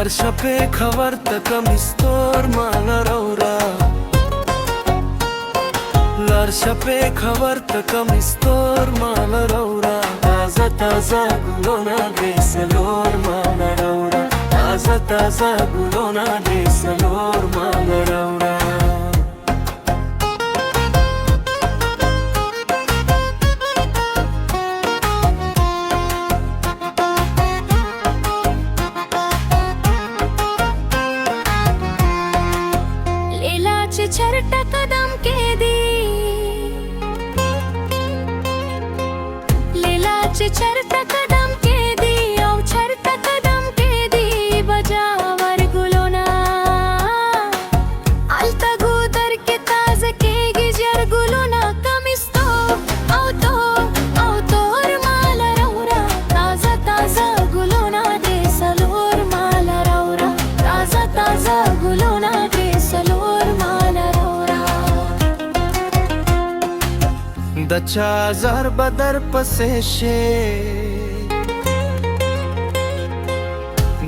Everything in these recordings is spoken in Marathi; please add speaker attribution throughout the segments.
Speaker 1: Larșape khavarta kamistor malaraura Larșape khavarta kamistor malaraura Taza taza gulona gresalor malaraura Taza taza gulona gresalor malaraura
Speaker 2: छरटा Kadam के दी लीलाचे छरटा कदम के दी औ छरटा कदम के दी बजावर गुलोना अलता गुदर के ताज के गिजर गुलोना कमिस्तो औ तोर माला रौरा ताजा ताजा गुलोना दे सलोर माला रौरा ताजा ताजा गुलोना दे सलोर
Speaker 1: दचा हजार बदर पसेशे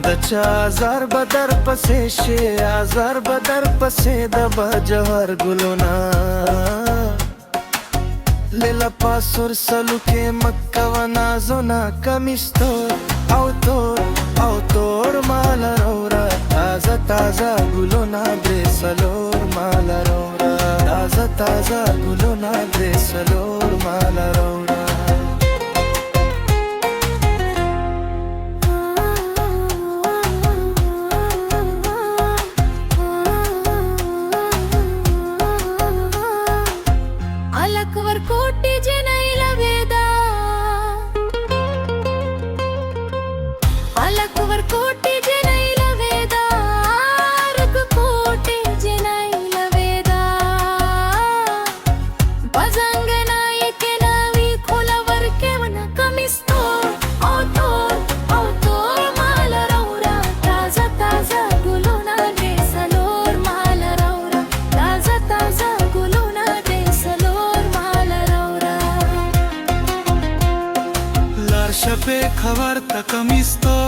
Speaker 1: दचा हजार बदर पसेशे हजार बदर पसे दब जहर गुलोना लेला पासुर सलुके मक्कवना जोना कमिस्तोर औतोर माला रौरा ताजा ताजा गुलोना दे सलोर माला रौरा ताजा ताजा गुलोना दे सलोर माला रौरा
Speaker 2: अलकवर कोटी जे नाही लवेदा अलकवर कोटी जे नाही लवेदा रग कोटी जे नाही लवेदा बजंग नायक नावी खोलावर केवना कमिस्तो औ तोर माला रौरा ताजा ताजा गुलोना दे सलोर माला रौरा ताजा ताजा गुलोना दे सलोर माला रौरा
Speaker 1: Larșape khavarta kamistor